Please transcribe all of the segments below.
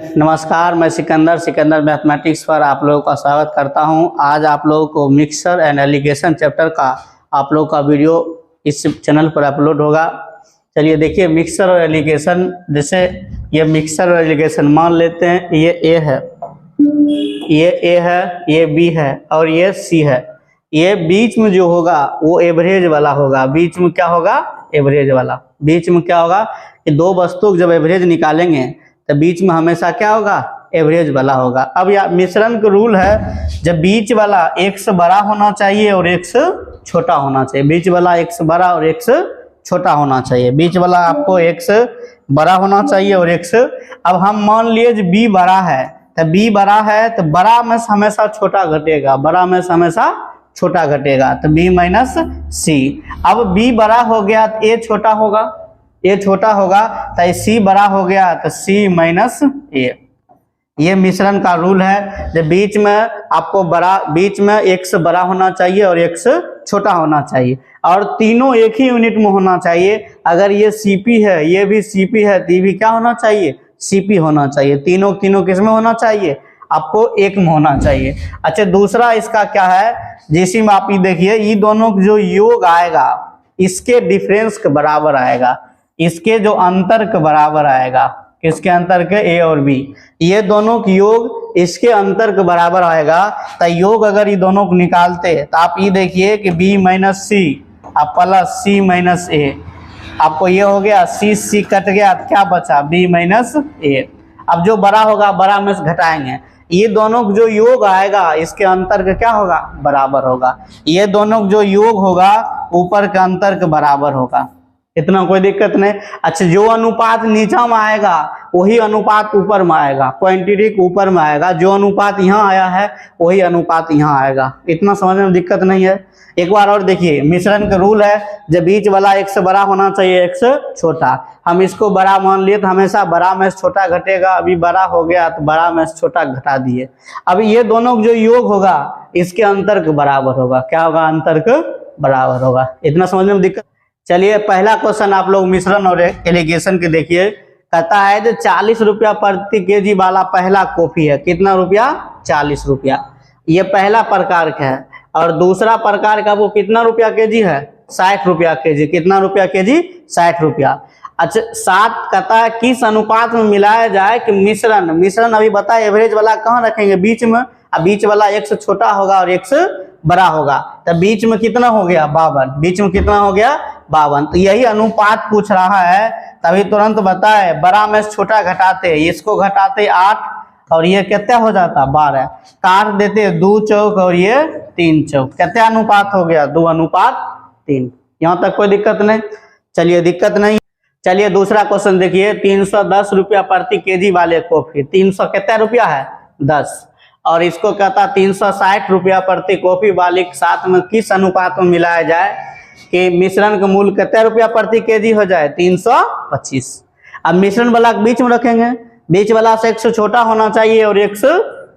नमस्कार, मैं सिकंदर मैथमेटिक्स पर आप लोगों का स्वागत करता हूं। आज आप लोगों को मिक्सर एंड एलिगेशन चैप्टर का आप लोगों का वीडियो इस चैनल पर अपलोड होगा। चलिए देखिए, मिक्सर और एलिगेशन, जैसे ये मिक्सर और एलिगेशन मान लेते हैं, ये ए है, ये बी है और ये सी है। ये बीच में जो होगा वो एवरेज वाला होगा। बीच में क्या होगा? एवरेज वाला। बीच में क्या होगा कि दो वस्तु जब एवरेज निकालेंगे तो बीच में हमेशा क्या होगा? एवरेज वाला होगा। अब यह मिश्रण का रूल है, जब बीच वाला x बड़ा होना चाहिए और x छोटा होना चाहिए। बीच वाला x बड़ा और x छोटा होना चाहिए। बीच वाला आपको x बड़ा होना चाहिए और x। अब हम मान लिए b बड़ा है, तो b बड़ा है तो बड़ा में से हमेशा छोटा घटेगा, बड़ा में से हमेशा छोटा घटेगा, तो b माइनस सी। अब b बड़ा हो गया तो a छोटा होगा, a छोटा होगा तो c बड़ा हो गया तो c माइनस a। ये मिश्रण का रूल है। जब बीच में आपको बीच में x बड़ा होना चाहिए और x छोटा होना चाहिए और तीनों एक ही यूनिट में होना चाहिए। अगर ये Cp है, ये भी Cp है, तो ये भी क्या होना चाहिए? Cp होना चाहिए। तीनों किस में होना चाहिए? आपको एक में होना चाहिए। अच्छा, दूसरा इसका क्या है, जैसे में आप ये देखिए, ये दोनों जो योग आएगा इसके डिफरेंस के बराबर आएगा, इसके जो अंतर के बराबर आएगा। किसके अंतर के? ए और बी। ये दोनों के योग इसके अंतर के बराबर आएगा। तो योग अगर ये दोनों को निकालते तो आप ये देखिए कि बी माइनस सी अब प्लस सी माइनस ए, आपको ये हो गया, सी कट गया तो क्या बचा? बी माइनस ए। अब जो बड़ा होगा बड़ा में से घटाएंगे, ये दोनों जो योग आएगा इसके अंतर का क्या होगा? बराबर होगा। ये दोनों जो योग होगा ऊपर के अंतर के बराबर होगा। इतना कोई दिक्कत नहीं। अच्छा, जो अनुपात नीचा में आएगा वही अनुपात ऊपर में आएगा, क्वांटिटी के ऊपर में आएगा। जो अनुपात यहाँ आया है वही अनुपात यहाँ आएगा। इतना समझने में दिक्कत नहीं है। एक बार और देखिए, मिश्रण का रूल है, जब बीच वाला x बड़ा होना चाहिए, x छोटा। हम इसको बड़ा मान लिए तो हमेशा बड़ा में से छोटा घटेगा। अभी बड़ा हो गया तो बड़ा में से छोटा घटा दिए। अभी ये दोनों जो योग होगा इसके अंतर के बराबर होगा। क्या होगा? अंतर के बराबर होगा। इतना समझने में दिक्कत। चलिए, पहला क्वेश्चन आप लोग मिश्रण और एलिगेशन के देखिए। कहता है जो 40 रुपया प्रति केजी वाला पहला कॉफी है, कितना रुपया? 40 रुपया। ये पहला प्रकार का है। और दूसरा प्रकार का वो कितना रुपया केजी है? 60 रुपया केजी। कितना रुपया केजी? 60 रुपया। अच्छा, 7 कहता है किस अनुपात में मिलाया जाए कि मिश्रण अभी बता, एवरेज वाला कहाँ रखेंगे? बीच में। अब बीच वाला x छोटा होगा और x बड़ा होगा, तो बीच में कितना हो गया? 52। बीच में कितना हो गया? 52। तो यही अनुपात पूछ रहा है, तभी तुरंत बताए। बड़ा में से छोटा घटाते, इसको घटाते 8 और ये कितना हो जाता? 12। काट देते 2 चौक और ये 3 चौक। कितना अनुपात हो गया? 2 अनुपात 3। यहाँ तक कोई दिक्कत नहीं। चलिए, दिक्कत नहीं। चलिए, दूसरा क्वेश्चन देखिए। 310 रुपया प्रति केजी वाले कॉफी, 300 कितना रुपया है? 10। और इसको कहता 360 रुपया प्रति कॉफी वाले के साथ में किस अनुपात में मिलाया जाए कि मिश्रण का मूल्य कितना रुपया प्रति केजी हो जाए? 325। अब मिश्रण वाला के बीच में रखेंगे, बीच वाला से x छोटा होना चाहिए और x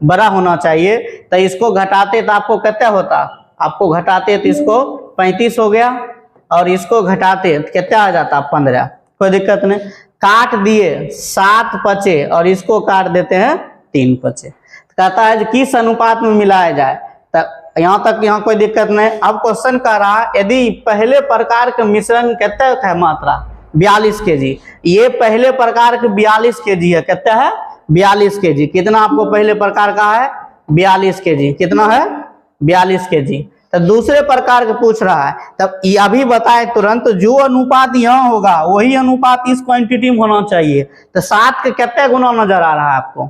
बड़ा होना चाहिए। तो इसको घटाते तो आपको कितना होता? आपको घटाते तो इसको 35 हो गया और इसको घटाते तो कितना आ जाता? 15। कोई दिक्कत नहीं। काट दिए 7 पचे और इसको काट देते हैं 3 पचे। कहता है किस अनुपात में मिलाया जाए, तो यहाँ तक यहाँ कोई दिक्कत नहीं। अब क्वेश्चन कह रहा है यदि पहले प्रकार के मिश्रण कितना है मात्रा? 42 केजी। ये पहले प्रकार के 42 केजी है। कितना है? 42 केजी। कितना आपको पहले प्रकार का है? 42 केजी। कितना है? 42 केजी। तो दूसरे प्रकार के पूछ रहा है, तब ये अभी बताए तुरंत जो अनुपात यहाँ होगा वही अनुपात इस क्वांटिटी में होना चाहिए। तो 7 के कितना गुना नजर आ रहा है आपको?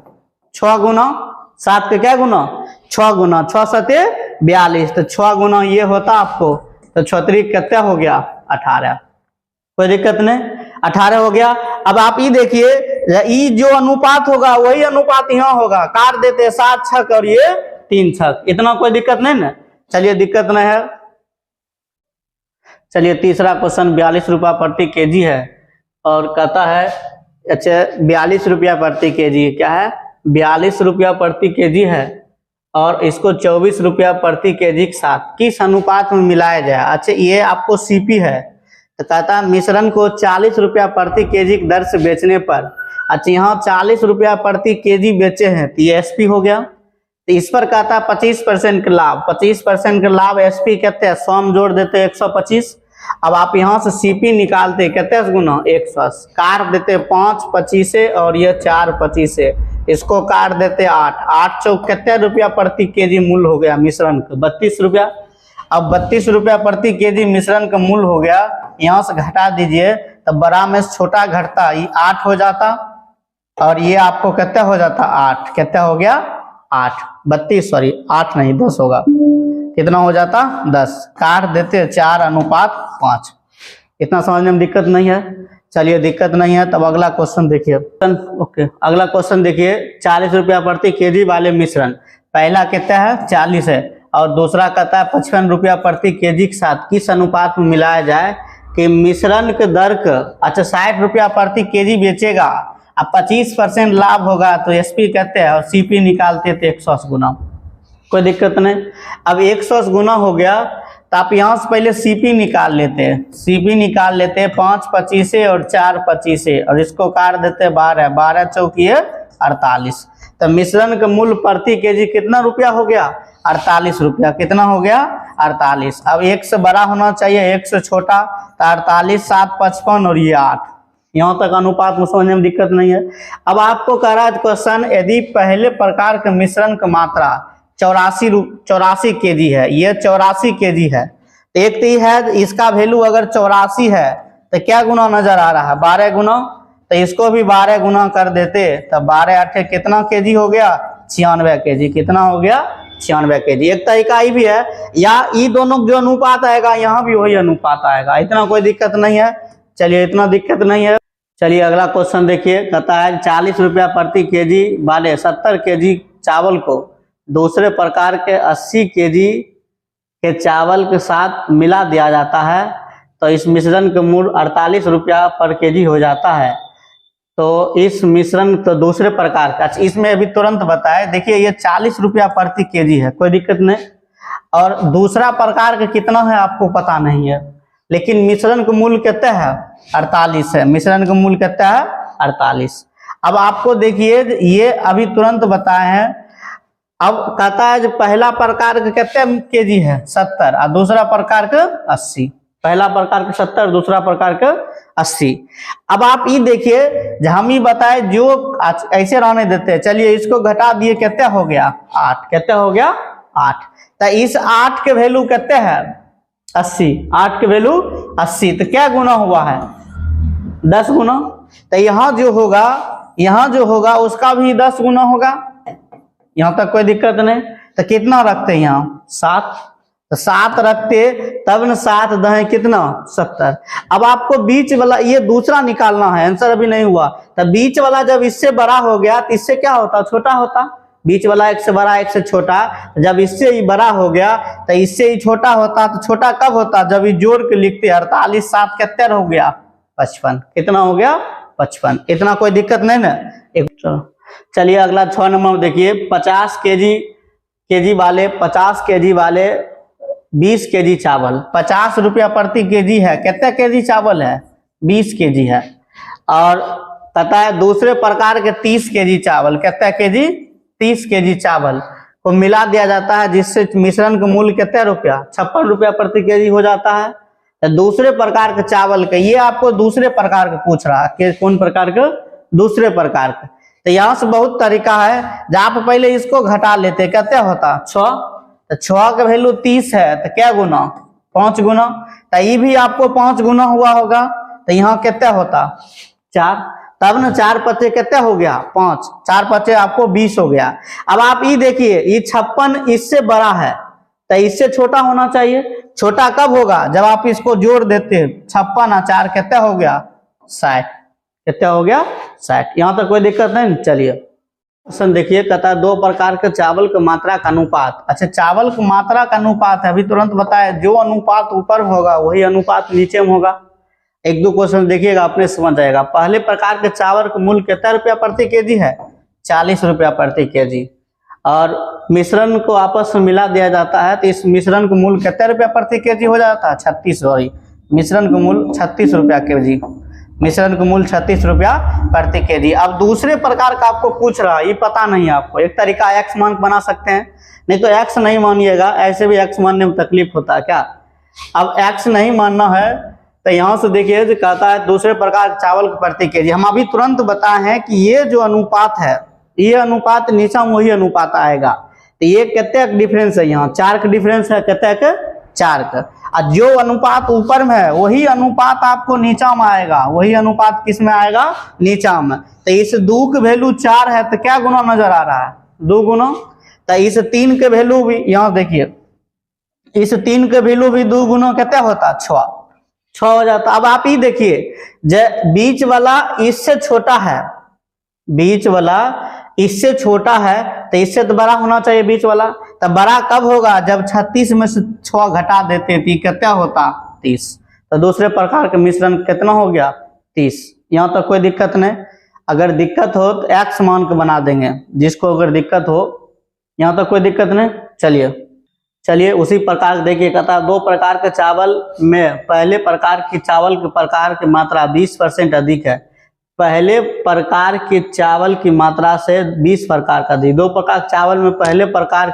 6 गुना। 7 के क्या गुना? 6 गुना। 6 सते 42, तो 6 गुना ये होता आपको, तो 6 कितना हो गया? 18। कोई दिक्कत नहीं। 18 हो गया। अब आप ये देखिए, ये जो अनुपात होगा वही अनुपात यहाँ होगा। काट देते 7 छक और ये 3 छक। इतना कोई दिक्कत नहीं ना। चलिए, दिक्कत नहीं है। चलिए, तीसरा क्वेश्चन 42 रुपया प्रति केजी है और कहता है, अच्छा 42 रुपया प्रति केजी क्या है? 42 रुपया प्रति केजी है और इसको 24 रुपया प्रति केजी के साथ किस अनुपात में मिलाया जाए? अच्छा, ये आपको सीपी है। तो कहता है मिश्रण को 40 रुपया प्रति केजी की दर से बेचने पर अच्छा यहाँ 40 रुपया प्रति केजी बेचे हैं तो ये एसपी हो गया। तो इस पर कहता है 25% का लाभ, 25% का लाभ एसपी कहते हैं, 100 में जोड़ देते 125। अब आप यहाँ से सीपी निकालते कहते हैं गुना 100, काट देते 5 25 और ये 4 25, इसको काट देते 8, 8 चौक कितने रुपया प्रति केजी मूल्य हो गया मिश्रण का, 32 रुपया। अब 32 रुपया प्रति केजी मिश्रण का मूल्य हो गया, यहाँ से घटा दीजिए तब बड़ा में से छोटा घटता, ये 8 हो जाता और ये आपको कितना हो जाता 8, कितना हो गया 8, 32 सॉरी 8 नहीं 10 होगा, कितना हो जाता 10, काट देते 4:5। इतना समझने में दिक्कत नहीं है। चलिए दिक्कत नहीं है तब अगला क्वेश्चन देखिए। ओके अगला क्वेश्चन देखिए, 40 रुपया प्रति केजी वाले मिश्रण, पहला कितना है 40 है और दूसरा कहता है 55 रुपया प्रति केजी के साथ किस अनुपात में मिलाया जाए कि मिश्रण के दर का, अच्छा 60 रुपया प्रति केजी बेचेगा, अब 25% लाभ होगा तो एसपी कहते हैं और सीपी निकालते थे 100 गुना, कोई दिक्कत नहीं। अब 100 गुना हो गया तो आप यहाँ से पहले सीपी निकाल लेते हैं, सीपी निकाल लेते हैं 5 25 और 4 25 और इसको काट देते 12, 12 चौकी 48। तो मिश्रण का मूल्य प्रति केजी कितना रुपया हो गया 48 रुपया, कितना हो गया 48। अब 1 से बड़ा होना चाहिए 1 से छोटा, तो 48 7 55 और ये 8, यहाँ तक अनुपात में समझने में दिक्कत नहीं है। अब आपको कह रहा है क्वेश्चन, यदि पहले प्रकार के मिश्रण की मात्रा 84 केजी है, ये 84 केजी है, तो एक तो है इसका वैल्यू अगर 84 है तो क्या गुना नजर आ रहा है 12 गुना, तो इसको भी 12 गुना कर देते तब 12 8 कितना केजी हो गया 96 केजी, कितना हो गया 96 केजी। एक तरीका ये भी है, या ये दोनों जो अनुपात आएगा यहाँ भी वही अनुपात आएगा, इतना कोई दिक्कत नहीं है। चलिए इतना दिक्कत नहीं है। चलिए अगला क्वेश्चन देखिए, कहता है 40 रुपया प्रति केजी वाले 70 केजी चावल को दूसरे प्रकार के 80 केजी के चावल के साथ मिला दिया जाता है तो इस मिश्रण का मूल्य 48 रुपया पर केजी हो जाता है। तो इस मिश्रण तो दूसरे प्रकार का, इसमें अभी तुरंत बताए, देखिए ये 40 रुपया प्रति केजी है, कोई दिक्कत नहीं, और दूसरा प्रकार का कितना है आपको पता नहीं है, लेकिन मिश्रण का मूल्य कितना है 48 है, मिश्रण का मूल्य कितना है 48। अब आपको देखिए ये अभी तुरंत बताए हैं। अब कहता है जो पहला प्रकार का कितने केजी है 70 और दूसरा प्रकार का 80, पहला प्रकार का 70 दूसरा प्रकार का 80। अब आप ये देखिए हम ही बताए जो ऐसे रहने देते हैं, चलिए इसको घटा दिए कितना हो गया 8, कितना हो गया 8, तो इस 8 के वैल्यू कितने है 80, 8 के वैल्यू 80, तो क्या गुना हुआ है 10 गुना, तो यहाँ जो होगा उसका भी 10 गुना होगा, यहाँ तक कोई दिक्कत नहीं। तो कितना रखते हैं यहाँ 7, तो 7 रखते तब न 7 दहे कितना 70। अब आपको बीच वाला ये दूसरा निकालना है, आंसर अभी नहीं हुआ, तो बीच वाला जब इससे बड़ा हो गया तो इससे क्या होता छोटा होता, बीच वाला एक से बड़ा एक से छोटा, जब इससे ही बड़ा हो गया तो इससे ही छोटा होता, तो छोटा कब होता जब ये जोड़ के लिखते 48 7 कितना हो गया 55, कितना हो गया 55, इतना कोई दिक्कत नहीं ना। एक चलिए अगला 6 नंबर देखिए, 50 केजी वाले 20 केजी चावल, 50 रुपया प्रति केजी है, कितना केजी चावल है 20 केजी है, और कहता है दूसरे प्रकार के 30 केजी चावल, कितना केजी 30 केजी चावल को मिला दिया जाता है जिससे मिश्रण का मूल्य कितना रुपया 56 रुपया प्रति केजी हो जाता है। तो दूसरे प्रकार के चावल का, ये आपको दूसरे प्रकार का पूछ रहा है कि कौन प्रकार का दूसरे प्रकार का, तो यहाँ से बहुत तरीका है, जब आप पहले इसको घटा लेते कितना होता 6, तो 6 का वैल्यू 30 है तो क्या गुना 5 गुना, तो ये भी आपको 5 गुना हुआ होगा, तो यहाँ कितना होता 4, तब ना 4 पचे कितना हो गया 5, 4 पचे आपको 20 हो गया। अब आप ये देखिए ये 56 इससे बड़ा है तो इससे छोटा होना चाहिए, छोटा कब होगा जब आप इसको जोड़ देते 56 और 4 कितना हो गया 60, कितना हो गया 60, यहाँ तक कोई दिक्कत नहीं। चलिए क्वेश्चन देखिए, कहता है 2 प्रकार के चावल की मात्रा का अनुपात, अच्छा चावल की मात्रा का अनुपात है, अभी तुरंत बताया जो अनुपात ऊपर होगा वही अनुपात नीचे में होगा। 1-2 क्वेश्चन देखिएगा अपने समझ जाएगा। पहले प्रकार के चावल का मूल्य कितना रुपया प्रति केजी है 40 रुपया प्रति केजी, और मिश्रण को आपस में मिला दिया जाता है तो इस मिश्रण का मूल्य कितना रुपया प्रति केजी हो जाता है 36, सॉरी मिश्रण का मूल्य 36 रुपया केजी। मिश्रण का मूल्य 36 रुपया प्रति केजी। अब दूसरे प्रकार का आपको पूछ रहा है, ये पता नहीं है आपको, एक तरीका एक्स मान बना सकते हैं, नहीं तो एक्स नहीं मानिएगा, ऐसे भी एक्स मानने में तकलीफ होता है क्या। अब एक्स नहीं मानना है तो यहाँ से देखिए जो कहता है दूसरे प्रकार चावल प्रति केजी। हम अभी तुरंत बताए हैं कि ये जो अनुपात है, ये अनुपात नीचा में वही अनुपात आएगा। तो ये कितने डिफरेंस है, यहाँ 4 का डिफरेंस है, कितने का 4 का। और जो अनुपात ऊपर में है वही अनुपात आपको नीचा में आएगा, वही अनुपात किस में आएगा, नीचा में। तो इस 2 का वैल्यू 4 है तो क्या गुना नजर आ रहा है, 2 गुना। तो इस 3 के वैल्यू भी यहाँ देखिए, इस 3 के वैल्यू भी 2 गुना कितना होता है, 6 हो जाता। अब आप ही देखिए बीच वाला इससे छोटा है, बीच वाला इससे छोटा है तो इससे तो बड़ा होना चाहिए बीच वाला। तो बड़ा कब होगा, जब 36 में से 6 घटा देते तो कितना होता, 30। तो दूसरे प्रकार के मिश्रण कितना हो गया, 30। यहाँ तक कोई दिक्कत नहीं। अगर दिक्कत हो तो एक्स मान के बना देंगे, जिसको अगर दिक्कत हो, यहाँ तक कोई दिक्कत नहीं। चलिए उसी प्रकार देखिए, कहता है 2 प्रकार के चावल में पहले प्रकार की चावल के प्रकार की मात्रा 20% अधिक है। पहले प्रकार के चावल की मात्रा से 20 प्रकार का अधिक। 2 प्रकार के चावल में पहले प्रकार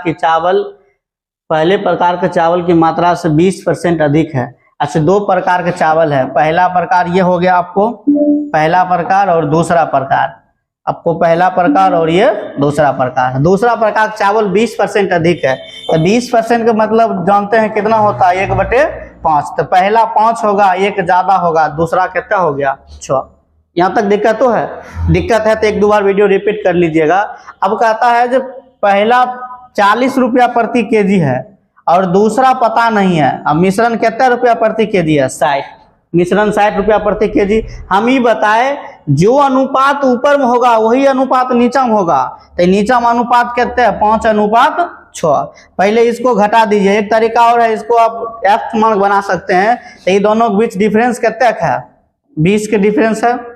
के चावल की मात्रा से 20% अधिक है। अच्छा 2 प्रकार के चावल है, पहला प्रकार ये हो गया आपको, पहला प्रकार और दूसरा प्रकार, आपको पहला प्रकार और ये दूसरा प्रकार। दूसरा प्रकार चावल 20% अधिक है, तो 20% का मतलब जानते हैं कितना होता है, 1/5। तो पहला 5 होगा, एक ज्यादा होगा, दूसरा कितना हो गया, 6। यहाँ तक दिक्कत तो है, दिक्कत है तो 1-2 बार वीडियो रिपीट कर लीजिएगा। अब कहता है जब पहला 40 रुपया प्रति केजी है और दूसरा पता नहीं है, अब मिश्रण कितना रुपया प्रति केजी है, 60, मिश्रण 60 रुपया प्रति केजी। हम ही बताए जो अनुपात ऊपर में होगा वही अनुपात नीचा में होगा। तो नीचा में अनुपात कितना है, 5:6। पहले इसको घटा दीजिए, एक तरीका और है, इसको आप एक्स मान बना सकते हैं। तो ये दोनों के बीच डिफरेंस कितना है, 20 के डिफरेंस है।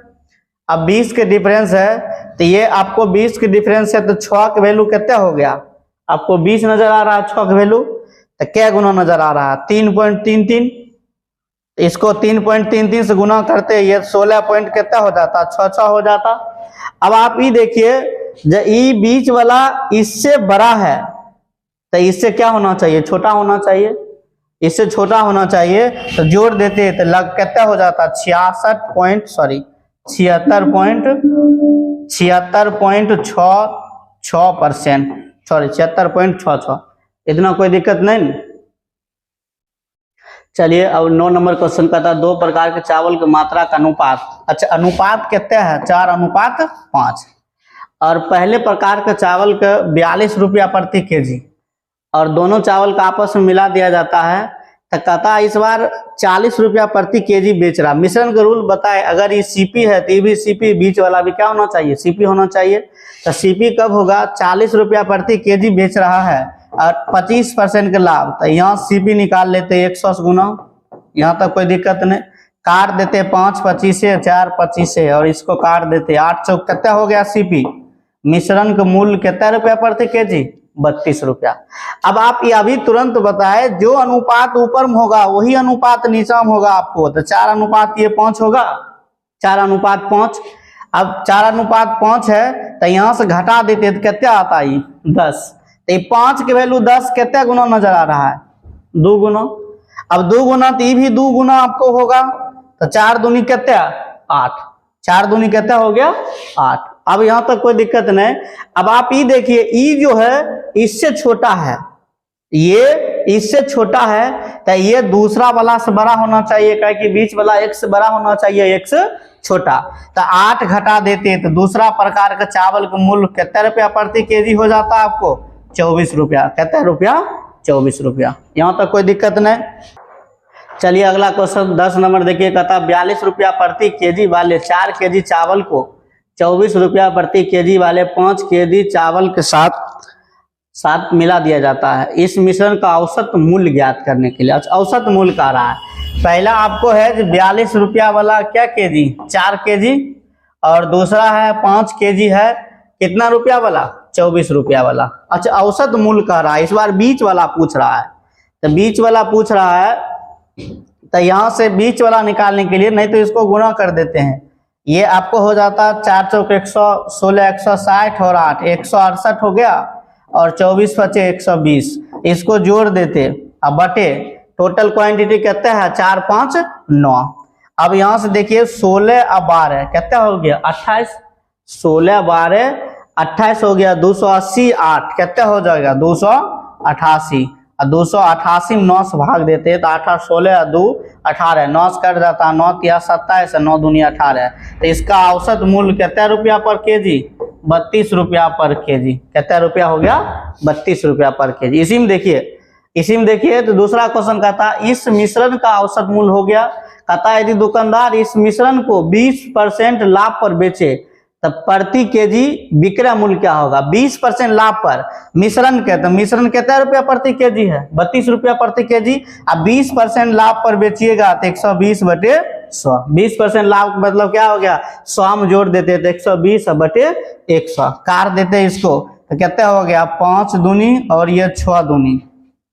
अब 20 के डिफरेंस है तो ये आपको 20 के डिफरेंस है तो 6 का वैल्यू कितना हो गया, आपको 20 नजर आ रहा है, 6 का वैल्यू तो क्या गुना नजर आ रहा है, 3.33। इसको 3.33 से गुना करते ये 16 पॉइंट कितना हो जाता, 6 हो जाता। अब आप ये देखिए जब ये बीच वाला इससे बड़ा है तो इससे क्या होना चाहिए, छोटा होना चाहिए, इससे छोटा होना चाहिए। तो जोड़ देते तो लग कितना हो जाता, 76.66 सॉरी 76.66%। इतना कोई दिक्कत नहीं। चलिए अब 9 नंबर क्वेश्चन का था 2 प्रकार के चावल की मात्रा का अनुपात। अच्छा अनुपात कितना है, 4:5। और पहले प्रकार के चावल का 42 रुपया प्रति केजी और दोनों चावल का आपस में मिला दिया जाता है। तो कहता इस बार 40 रुपया प्रति केजी बेच रहा। मिश्रण का रूल बताए, अगर ये सीपी है तो ये भी सीपी, बीच वाला भी क्या होना चाहिए, सीपी होना चाहिए। तो सीपी कब होगा, 40 रुपया प्रति केजी बेच रहा है और 25% का लाभ। तो यहाँ सीपी निकाल लेते 100 गुना, यहाँ तक कोई दिक्कत नहीं। काट देते 5 25 से 4 25 से और इसको काट देते 8 चौक कितना हो गया सीपी। मिश्रण का मूल्य कितना रुपया प्रति केजी, 32 रुपया। अब आप ये अभी तुरंत बताए जो अनुपात ऊपर में होगा वही अनुपात नीचा में होगा आपको। तो 4:5 होगा, 4:5। अब 4:5 है तो यहाँ से घटा देते तो कितना आता है, 10। तो 5 के वैल्यू 10 कितना गुना नजर आ रहा है, 2 गुना। अब 2 गुना तो ये भी 2 गुना आपको होगा। तो 4 दूनी कितना, 8, 4 दूनी कितना हो गया, 8। अब यहाँ तक कोई दिक्कत नहीं। अब आप ये देखिए ई जो है इससे छोटा है, ये इससे छोटा है तो ये दूसरा वाला से बड़ा होना चाहिए, क्या कि बीच वाला एक से बड़ा होना चाहिए, एक से छोटा। तो 8 घटा देते तो दूसरा प्रकार का चावल का मूल्य कितना रुपया प्रति केजी हो जाता है आपको, 24 रुपया। कितना रुपया, 24 रुपया। यहाँ तक कोई दिक्कत नहीं। चलिए अगला क्वेश्चन 10 नंबर देखिए, कहता 42 रुपया प्रति केजी वाले 4 केजी चावल को 24 रुपया प्रति केजी वाले 5 केजी चावल के साथ मिला दिया जाता है। इस मिश्रण का औसत मूल्य ज्ञात करने के लिए, औसत मूल्य का रहा है। पहला आपको है 42 रुपया वाला क्या केजी, 4 केजी, और दूसरा है 5 केजी है कितना रुपया वाला, 24 रुपया वाला। अच्छा औसत मूल्य का रहा है, इस बार बीच वाला पूछ रहा है। तो बीच वाला पूछ रहा है तो यहाँ से बीच वाला निकालने के लिए, नहीं तो इसको गुणा कर देते हैं, ये आपको हो जाता 4 चौक 116, 160 और 8 168 हो गया, और 24 बचे 120, इसको जोड़ देते अब बटे टोटल क्वांटिटी कितना है 4 5 9। अब यहाँ से देखिए 16 और 12 कितना हो गया 28, 16 12 28 हो गया, 280 8 कितना हो जाएगा 288, और 288 में 9 से भाग देते हैं तो 8 8 16 2 18, 9 से कट जाता है, 9 तिया 27, 9 दूनी 18। तो इसका औसत मूल्य कितना रुपया पर केजी 32 रुपया पर केजी। कितना रुपया हो गया 32 रुपया पर केजी। इसी में देखिए तो दूसरा क्वेश्चन कहता है इस मिश्रण का औसत मूल्य हो गया, कहता है यदि दुकानदार इस मिश्रण को 20% लाभ पर बेचे तब प्रति केजी विक्रय मूल्य क्या होगा। 20% लाभ पर मिश्रण के, तो मिश्रण कितना रुपया प्रति केजी है 32 रुपया प्रति केजी। अब 20% लाभ पर बेचिएगा तो 120 बटे 100, 20% लाभ मतलब क्या हो गया 100 में जोड़ देते तो 120 बटे 100, काट देते इसको तो कितना हो गया 5 दूनी और ये 6 दूनी,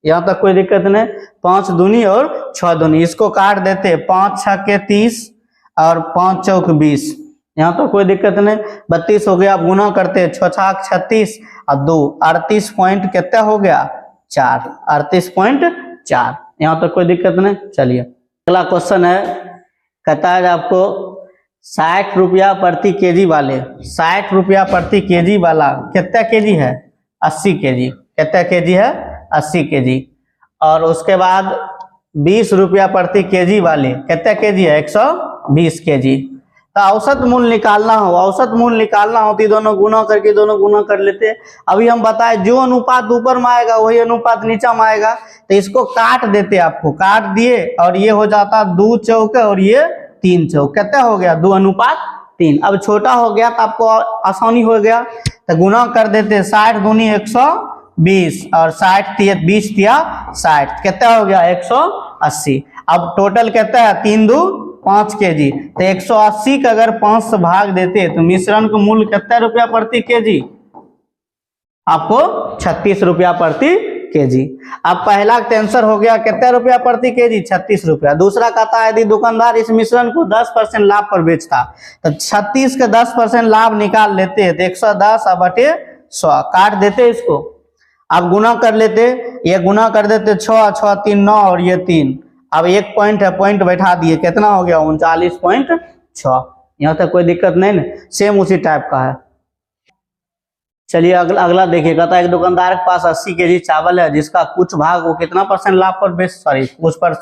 यहाँ तक कोई दिक्कत नहीं, 5 दूनी और 6 दूनी, इसको काट देते 5 6 के 30 और 5 चौक 20, यहाँ तो कोई दिक्कत नहीं, 32 हो गया। अब गुना करते 6 छाक 36 और 2 38 पॉइंट कितना हो गया 4, 38.4, यहाँ तो कोई दिक्कत नहीं। चलिए अगला क्वेश्चन है, कहता है आपको 60 रुपया प्रति केजी वाले, 60 रुपया प्रति केजी वाला कितना केजी है 80 केजी, कितना केजी है 80 केजी, और उसके बाद 20 रुपया प्रति केजी वाले कितना केजी है 120 केजी। तो औसत मूल्य निकालना हो, औसत मूल्य निकालना हो तो दोनों गुना करके दोनों गुना कर लेते हैं। अभी हम बताए जो अनुपात ऊपर में आएगा वही अनुपात नीचा में आएगा, तो इसको काट देते, आपको काट दिए और ये हो जाता 2 चौक और ये 3 चौक, कितना हो गया 2:3। अब छोटा हो गया तो आपको आसानी हो गया, तो गुना कर देते 60 दूनी 120 और 60 20 तिया 60, कितना हो गया 180। अब टोटल कितना है 3 2 5 केजी, तो 180 का अगर 5 से भाग देते तो मिश्रण का मूल्य कितना रुपया प्रति केजी आपको 36 रुपया प्रति केजी। अब पहला आंसर हो गया कितना रुपया प्रति केजी 36 रुपया। दूसरा कहता है यदि दुकानदार इस मिश्रण को 10% लाभ पर बेचता तो 36 का 10% लाभ निकाल लेते तो 110 बटे 100, काट देते इसको। अब गुना कर लेते, ये गुना कर देते 6 6 3 9 और ये 3, अब एक पॉइंट है पॉइंट बैठा दिए, कितना हो गया 39.6, यहाँ तक कोई दिक्कत नहीं ना, सेम उसी टाइप का है। चलिए अगला देखिए, कहता है एक दुकानदार के पास 80 केजी चावल है जिसका कुछ भाग वो कितना % लाभ पर बेच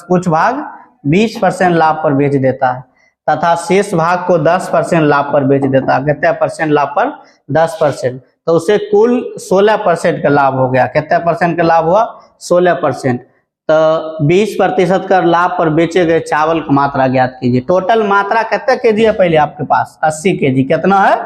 कुछ भाग 20% लाभ पर बेच देता है तथा शेष भाग को 10% लाभ पर बेच देता है। कितना % लाभ पर 10%, तो उसे कुल 16% का लाभ हो गया। कितना % का लाभ हुआ 16%। तो 20% का लाभ पर बेचे गए चावल की मात्रा ज्ञात कीजिए। टोटल मात्रा कितना केजी है पहले आपके पास 80 केजी, कितना है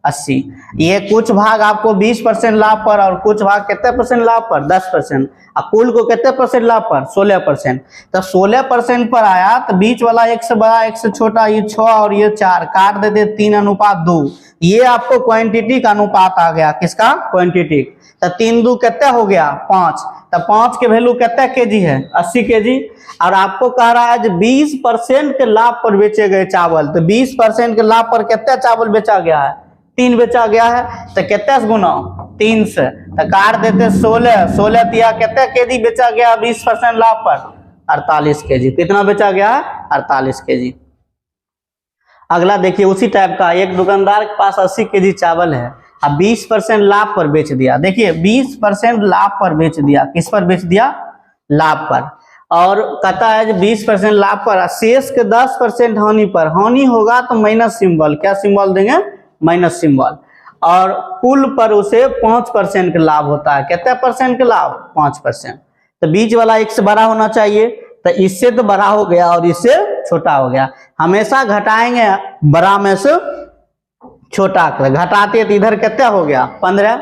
80। ये कुछ भाग आपको 20% लाभ पर और कुछ भाग कितने % लाभ पर 10%, और कुल को कितने % लाभ पर 16%। तो 16% पर आया तो बीच वाला एक से बड़ा एक से छोटा ये 6 और ये 4, काट देते 3:2, ये आपको क्वांटिटी का अनुपात आ गया, किसका क्वांटिटी। तो 3 2 कितना हो गया 5, तो 5 के वैल्यू कितना केजी है 80 केजी। और आपको कह रहा है 20% के लाभ पर बेचे गए चावल, तो 20% के लाभ पर कितना चावल बेचा गया है 3 बेचा गया है, तो कितना से गुना 3 से, तो काट देते 16 तिया कितना केजी बेचा गया 20% लाभ पर 48 केजी। कितना बेचा गया है 48 केजी। अगला देखिए उसी टाइप का, एक दुकानदार के पास 80 केजी चावल है, अब 20% लाभ पर बेच दिया। देखिए 20% लाभ पर बेच दिया, किस पर बेच दिया लाभ पर, और कहता है 20% लाभ पर, शेष के 10% हानि पर। हानि होगा तो माइनस सिंबल, क्या सिंबल देंगे माइनस सिंबल, और कुल पर उसे 5% का लाभ होता है। कितना % का लाभ 5%। तो बीच वाला एक से बड़ा होना चाहिए, तो इससे तो बड़ा हो गया और इससे छोटा हो गया। हमेशा घटाएंगे बड़ा में से छोटा कर, घटाते तो इधर कितना हो गया 15,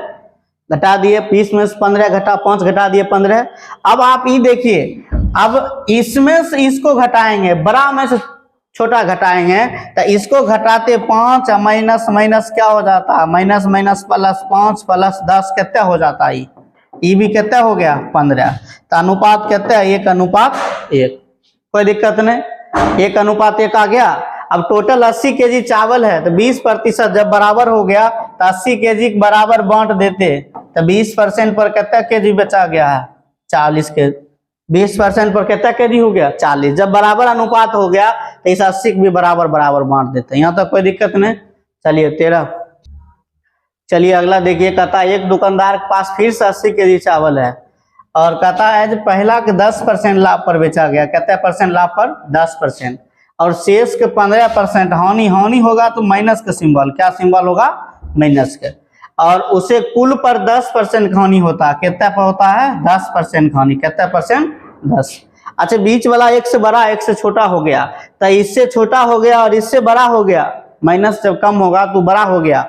घटा दिए 20 में से 15 घटा 5, घटा दिए 15। अब आप ये देखिए, अब इसमें से इसको घटाएंगे, बड़ा में से छोटा घटाएंगे, तो इसको घटाते 5 माइनस माइनस क्या हो जाता है माइनस माइनस प्लस 5 प्लस 10 कितना हो जाता है, ये भी कितना हो गया 15। तो अनुपात कितना है 1:1। कोई दिक्कत नहीं, 1:1 आ गया। अब टोटल 80 केजी चावल है तो 20% जब बराबर हो गया तो 80 केजी बराबर बांट देते तो 20% पर कितना केजी बचा गया है, 40 के। 20% पर कितना केजी हो गया, 40। जब बराबर अनुपात हो गया तो इस 80 भी बराबर बराबर बांट देते हैं। यहाँ तक कोई दिक्कत नहीं। चलिए 13। चलिए अगला देखिए, कहता है एक दुकानदार के पास फिर से 80 केजी चावल है और कहता है जो पहला के 10% लाभ पर बेचा गया, कहते परसेंट लाभ पर 10%, और शेष के 15% हानि। हानि होगा तो माइनस का सिंबल, क्या सिंबल होगा, माइनस के। और उसे कुल पर 10% हानि होता है, कितना पर होता है, 10% हानि। कितना परसेंट, 10। अच्छा बीच वाला एक से बड़ा एक से छोटा हो गया तो इससे छोटा हो गया और इससे बड़ा हो गया, माइनस जब कम होगा तो बड़ा हो गया।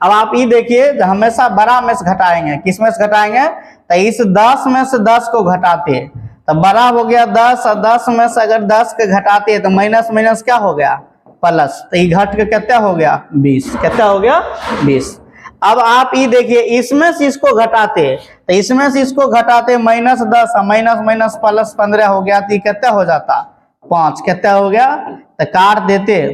अब आप ये देखिए हमेशा बड़ा में से घटाएंगे, किस में से घटाएंगे, तो इस 10 में से 10 को घटाते तो बड़ा हो गया 10, और 10 में से अगर 10 के घटाते तो माइनस माइनस क्या हो गया, प्लस। तो ये घट के कितना हो गया, 20। कितना हो गया, 20। अब आप ये देखिए इसमें से इसको घटाते तो इसमें से इसको घटाते -10, माइनस माइनस प्लस 15 हो गया तो कितना हो जाता, 5। कितना हो गया, तो काट देते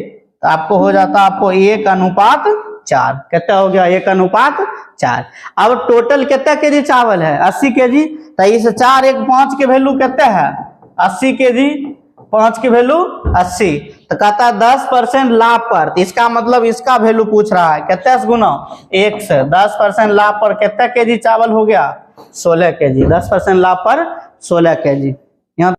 तो आपको हो जाता आपको 1:4। कितना हो गया, 1:4। अब टोटल कितना केजी चावल है, 80 केजी। तो इस 4 1 5 के वैल्यू कितना है, 80 केजी, 5 की वैल्यू 80। तो कहता है 10% लाभ पर, तो इसका मतलब इसका वैल्यू पूछ रहा है, कितना से गुना, 1 से। 10% लाभ पर कितना केजी चावल हो गया, 16 केजी। 10% लाभ पर 16 केजी। यहाँ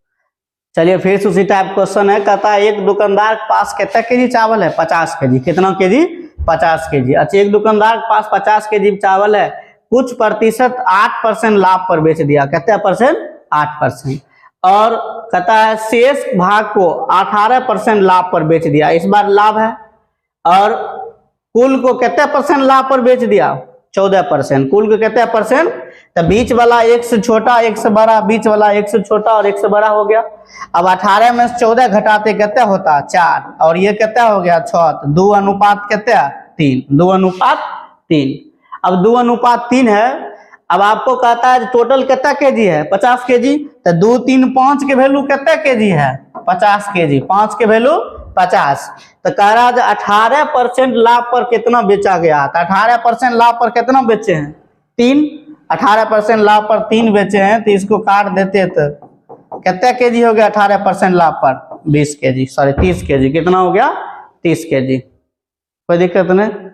चलिए फिर से उसी टाइप क्वेश्चन है, कहता है एक दुकानदार के पास कितना केजी चावल है, 50 केजी। कितना केजी, 50 केजी। अच्छा एक दुकानदार के पास 50 केजी चावल है, कुछ प्रतिशत 8% लाभ पर बेच दिया। कितना परसेंट, 8%। और कहता है शेष भाग को 18% लाभ पर बेच दिया, इस बार लाभ है। और कुल को कितना परसेंट लाभ पर बेच दिया, 14%। कुल को कितना परसेंट, तो बीच वाला एक से छोटा एक से बड़ा, बीच वाला एक से छोटा और एक से बड़ा हो गया। अब 18 में से 14 घटाते कितना होता, 4, और ये कितना हो गया, 6। तो 2:3 कितना, 3। 2:3। अब 2:3 है। अब आपको कहता है टोटल कितना केजी है, 50 केजी। तो 2 3 5 के वैल्यू कितना केजी है, 50 केजी। 5 के वैल्यू 50। तो कह रहा है 18% लाभ पर कितना बेचा गया, तो 18% लाभ पर कितना बेचे हैं, 3। 18% लाभ पर 3 बेचे हैं, तो इसको काट देते तो कितना केजी हो गया, 18% लाभ पर 20 केजी, सॉरी 30 केजी। कितना हो गया, 30 केजी। कोई दिक्कत नहीं।